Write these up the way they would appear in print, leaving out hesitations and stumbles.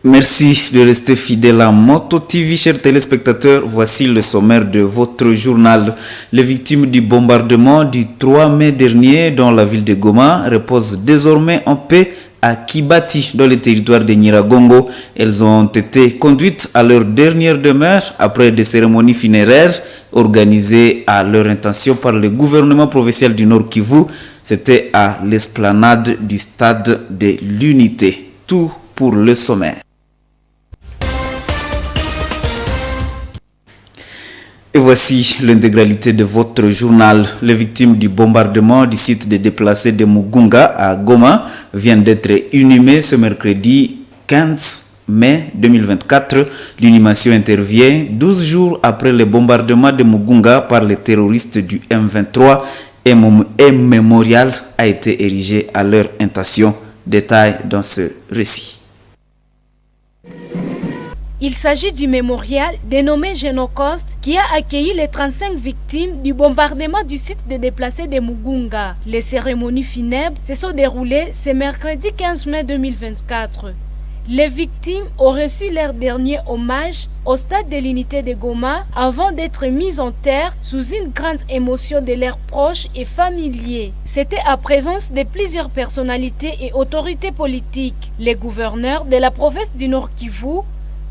Merci de rester fidèle à Moto TV, chers téléspectateurs. Voici le sommaire de votre journal. Les victimes du bombardement du 3 mai dernier dans la ville de Goma reposent désormais en paix à Kibati, dans le territoire de Nyiragongo. Elles ont été conduites à leur dernière demeure après des cérémonies funéraires organisées à leur intention par le gouvernement provincial du Nord Kivu. C'était à l'esplanade du stade de l'Unité. Tout pour le sommaire. Et voici l'intégralité de votre journal. Les victimes du bombardement du site de déplacés de Mugunga à Goma viennent d'être inhumées ce mercredi 15 mai 2024. L'inhumation intervient 12 jours après le bombardement de Mugunga par les terroristes du M23 et un mémorial a été érigé à leur intention. Détail dans ce récit. Il s'agit du mémorial dénommé Génocoste qui a accueilli les 35 victimes du bombardement du site de déplacés de Mugunga. Les cérémonies funèbres se sont déroulées ce mercredi 15 mai 2024. Les victimes ont reçu leur dernier hommage au stade de l'Unité de Goma avant d'être mises en terre sous une grande émotion de leurs proches et familiers. C'était à présence de plusieurs personnalités et autorités politiques. Le gouverneur de la province du Nord Kivu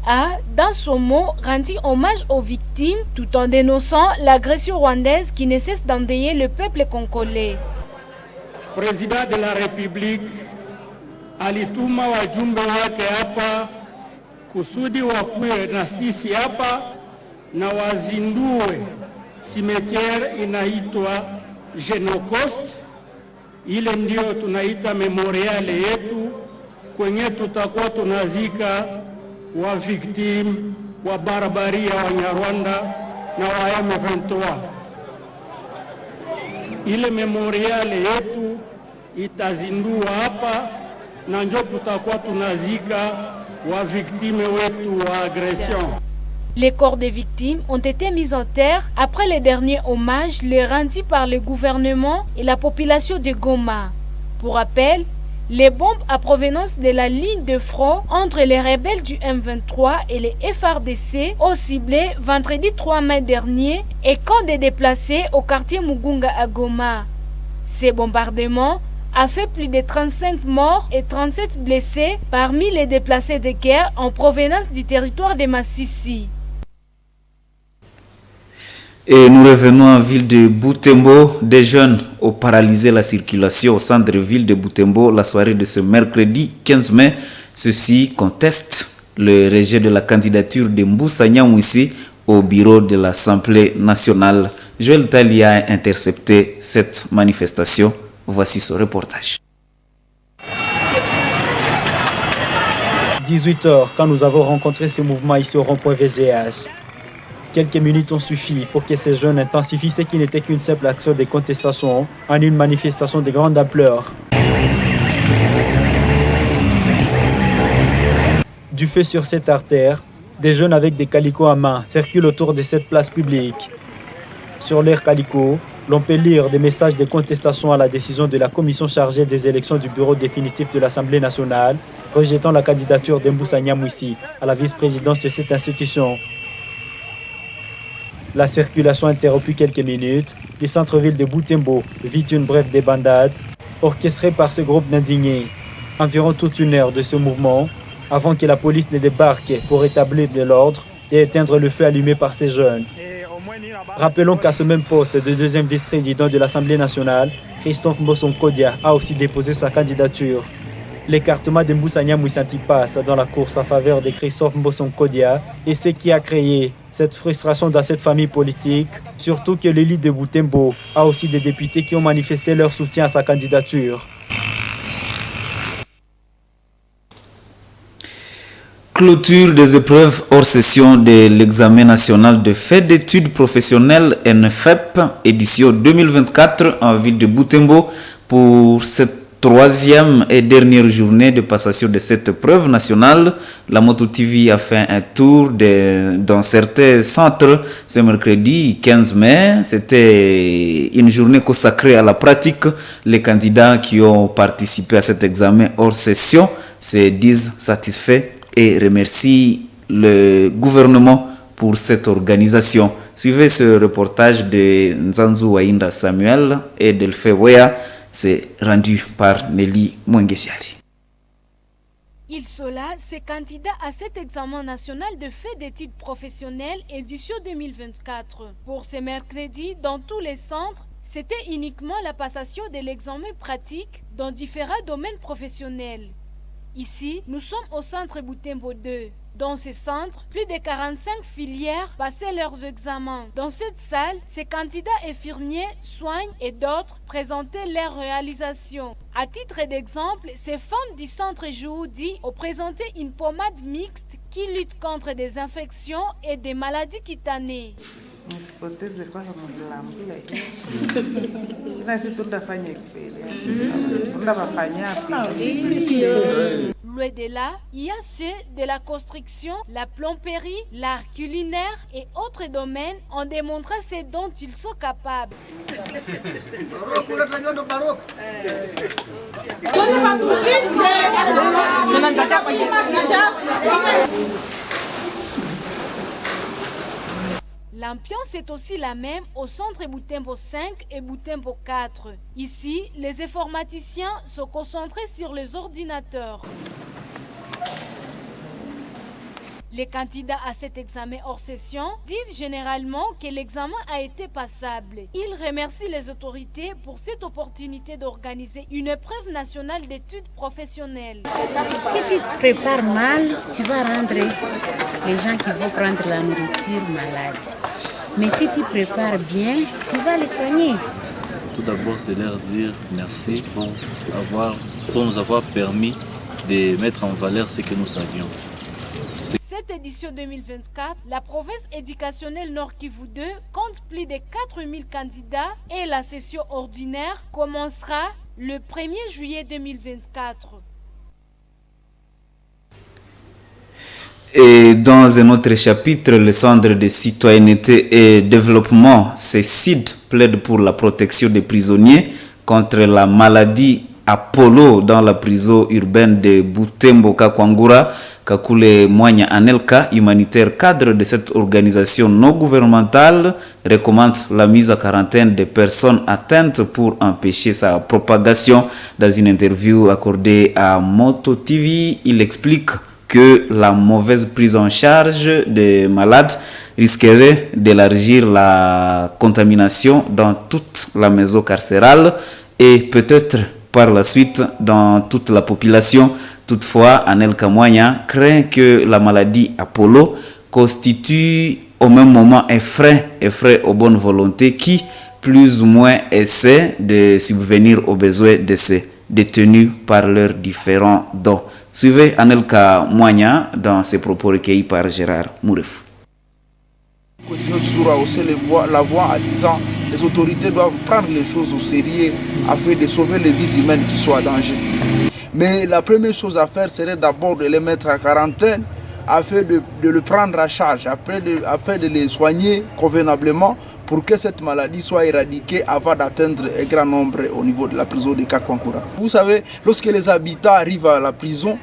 a, dans son mot, rendu hommage aux victimes tout en dénonçant l'agression rwandaise qui ne cesse d'endeuiller le peuple congolais. Président de la République alituma wajumbe wake hapa kusudi wakuwe na sisi hapa na wazindue simetiere inaitwa Genocost. Ile ndio tunaita memoriale yetu kwenye tutakuwa tunazika wa victime wa barbaria wa Nyarwanda na wa M23. Ile memoriale yetu itazindua hapa na ndio tutakuwa tunazika wa victime wetu wa agression. Les corps des victimes ont été mis en terre après le dernier hommage le rendu par le gouvernement et la population de Goma. Pour rappel, les bombes à provenance de la ligne de front entre les rebelles du M23 et les FARDC ont ciblé vendredi 3 mai dernier et camp des déplacés au quartier Mugunga à Goma. Ces bombardements a fait plus de 35 morts et 37 blessés parmi les déplacés de guerre en provenance du territoire de Massissi. Et nous revenons en ville de Butembo. Des jeunes ont paralysé la circulation au centre-ville de Butembo la soirée de ce mercredi 15 mai. Ceux-ci contestent le rejet de la candidature de Mbusa Nyamwisi au bureau de l'Assemblée nationale. Joël Tali a intercepté cette manifestation. Voici ce reportage. 18h, quand nous avons rencontré ce mouvement ici au rond-point VGH. Quelques minutes ont suffi pour que ces jeunes intensifient ce qui n'était qu'une simple action de contestation en une manifestation de grande ampleur. Du feu sur cette artère, des jeunes avec des calicots à main circulent autour de cette place publique. Sur leurs calicots, l'on peut lire des messages de contestation à la décision de la commission chargée des élections du bureau définitif de l'Assemblée nationale, rejetant la candidature de Mbusa Nyamwisi à la vice-présidence de cette institution. La circulation interrompue quelques minutes, le centre-ville de Butembo vit une brève débandade orchestrée par ce groupe d'indignés. Environ toute une heure de ce mouvement avant que la police ne débarque pour établir de l'ordre et éteindre le feu allumé par ces jeunes. Rappelons qu'à ce même poste de deuxième vice-président de l'Assemblée nationale, Christophe Mboson Kodia a aussi déposé sa candidature. L'écartement de Mbusa Nyamwisi passe dans la course en faveur de Christophe Mboson Kodia et ce qui a créé cette frustration dans cette famille politique, surtout que l'élite de Butembo a aussi des députés qui ont manifesté leur soutien à sa candidature. Clôture des épreuves hors session de l'examen national de fait d'études professionnelles NFEP, édition 2024 en ville de Butembo. Pour cette troisième et dernière journée de passation de cette épreuve nationale, la Moto TV a fait un tour dans certains centres ce mercredi 15 mai. C'était une journée consacrée à la pratique. Les candidats qui ont participé à cet examen hors session se disent satisfaits et remercie le gouvernement pour cette organisation. Suivez ce reportage de Nzanzu Wainda Samuel et Delphe Weya. C'est rendu par Nelly Mwengesiali. Il Sola, c'est candidat à cet examen national de fait d'études professionnelles édition 2024. Pour ce mercredi, dans tous les centres, c'était uniquement la passation de l'examen pratique dans différents domaines professionnels. Ici, nous sommes au centre Butembo 2. Dans ce centre, plus de 45 filières passaient leurs examens. Dans cette salle, ces candidats infirmiers, soignent et d'autres présentaient leurs réalisations. À titre d'exemple, ces femmes du centre Joudi ont présenté une pommade mixte qui lutte contre des infections et des maladies cutanées. Loin de là, il y a ceux de la construction, la plomberie, l'art culinaire et autres domaines en démontrant ce dont ils sont capables. L'ambiance est aussi la même au centre Butembo 5 et Butembo 4. Ici, les informaticiens sont concentrés sur les ordinateurs. Les candidats à cet examen hors session disent généralement que l'examen a été passable. Ils remercient les autorités pour cette opportunité d'organiser une épreuve nationale d'études professionnelles. Si tu te prépares mal, tu vas rendre les gens qui vont prendre la nourriture malades. Mais si tu prépares bien, tu vas les soigner. Tout d'abord, c'est leur dire merci pour nous avoir permis de mettre en valeur ce que nous savions. Cette édition 2024, la province éducationnelle Nord Kivu 2 compte plus de 4000 candidats et la session ordinaire commencera le 1er juillet 2024. Et dans un autre chapitre, le Centre de citoyenneté et développement, CECID, plaide pour la protection des prisonniers contre la maladie Apollo dans la prison urbaine de Butembo Kakwangura. Kakule Mwanya Anelka, humanitaire cadre de cette organisation non gouvernementale, recommande la mise à quarantaine des personnes atteintes pour empêcher sa propagation. Dans une interview accordée à Moto TV, il explique que la mauvaise prise en charge des malades risquerait d'élargir la contamination dans toute la maison carcérale et peut-être par la suite dans toute la population. Toutefois, Anelka Mwanya craint que la maladie Apollo constitue au même moment un frein aux bonnes volontés qui, plus ou moins, essaient de subvenir aux besoins de ces détenus par leurs différents dons. Suivez Anelka Mwanya dans ses propos recueillis par Gérard Mouref. Continuons toujours à hausser la voix en disant que les autorités doivent prendre les choses au sérieux afin de sauver les vies humaines qui sont en danger. Mais la première chose à faire serait d'abord de les mettre en quarantaine afin de le prendre à charge, afin de les soigner convenablement pour que cette maladie soit éradiquée avant d'atteindre un grand nombre au niveau de la prison de Kakwankura. Vous savez, lorsque les habitants arrivent à la prison,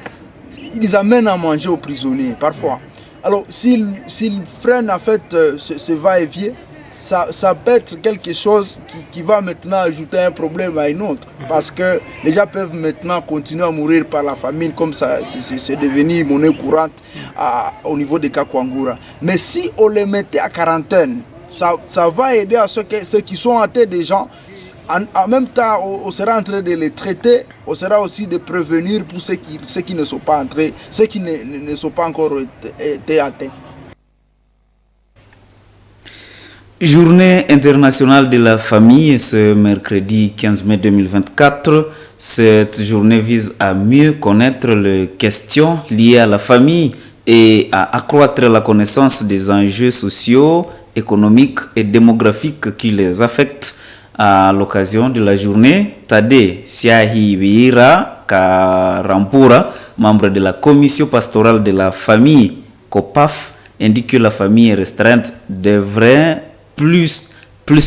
ils amènent à manger aux prisonniers parfois. Alors s'ils freinent en fait ce va-et-vient, ça peut être quelque chose qui va maintenant ajouter un problème à un autre. Parce que les gens peuvent maintenant continuer à mourir par la famine comme ça, c'est devenu monnaie courante au niveau de Kakwangura. Mais si on les mettait à quarantaine, ça va aider à ceux qui sont atteints des gens. En même temps, on sera en train de les traiter, on sera aussi de prévenir pour ceux qui ne sont pas entrés, ceux qui ne sont pas encore été atteints. Journée internationale de la famille, ce mercredi 15 mai 2024. Cette journée vise à mieux connaître les questions liées à la famille et à accroître la connaissance des enjeux sociaux, économiques et démographiques qui les affectent. À l'occasion de la journée, Tade Siahi Vira Karampura, membre de la commission pastorale de la famille COPAF, indique que la famille restreinte devrait plus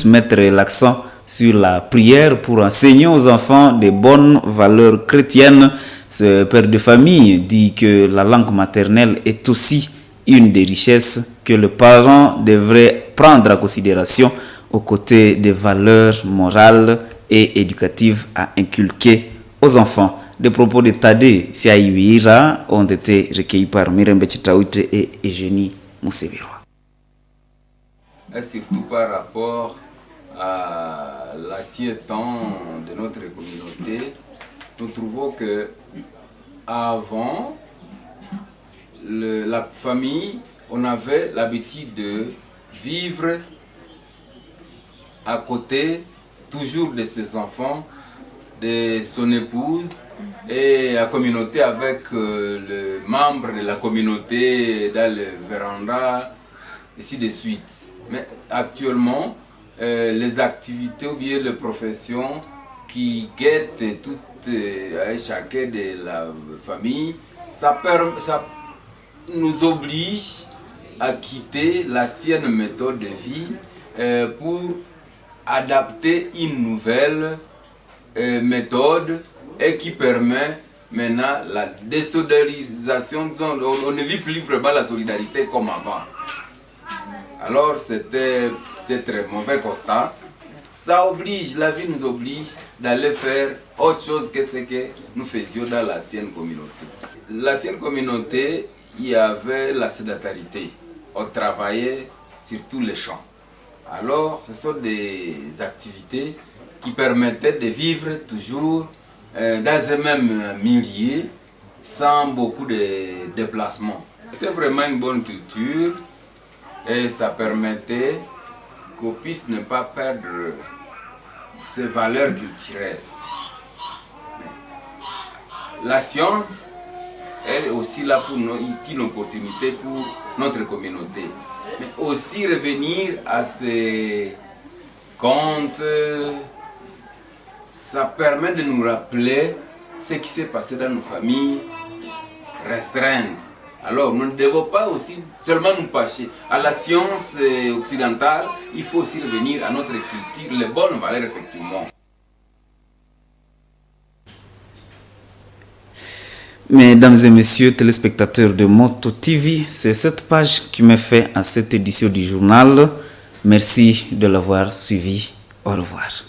mettre l'accent sur la prière pour enseigner aux enfants des bonnes valeurs chrétiennes. Ce père de famille dit que la langue maternelle est aussi une des richesses que le parent devrait prendre en considération aux côtés des valeurs morales et éducatives à inculquer aux enfants. Des propos de Tade Siaïwira ont été recueillis par Mirembe Chitaouite et Eugénie Moussebirwa. Surtout par rapport à l'ancien temps de notre communauté, nous trouvons que avant la famille, on avait l'habitude de vivre à côté toujours de ses enfants, de son épouse et la communauté avec les membres de la communauté dans le véranda, ainsi de suite. Mais actuellement, les activités ou bien les professions qui guettent tout chacun de la famille, ça nous oblige à quitter l'ancienne méthode de vie pour adapter une nouvelle méthode et qui permet maintenant la désolidarisation. On ne vit plus vraiment la solidarité comme avant. Alors c'était un très mauvais constat. Ça oblige, la vie nous oblige d'aller faire autre chose que ce que nous faisions dans l'ancienne communauté. L'ancienne communauté, il y avait la sédentarité. On travaillait sur tous les champs. Alors, ce sont des activités qui permettaient de vivre toujours dans un même milieu sans beaucoup de déplacements. C'était vraiment une bonne culture et ça permettait qu'on puisse ne pas perdre ses valeurs culturelles. La science est aussi là pour nous, une opportunité pour notre communauté. Mais aussi revenir à ces contes, ça permet de nous rappeler ce qui s'est passé dans nos familles restreintes. Alors nous ne devons pas aussi seulement nous passer à la science occidentale, il faut aussi revenir à notre culture, les bonnes valeurs effectivement. Mesdames et messieurs, téléspectateurs de Moto TV, c'est cette page qui me fait à cette édition du journal. Merci de l'avoir suivi. Au revoir.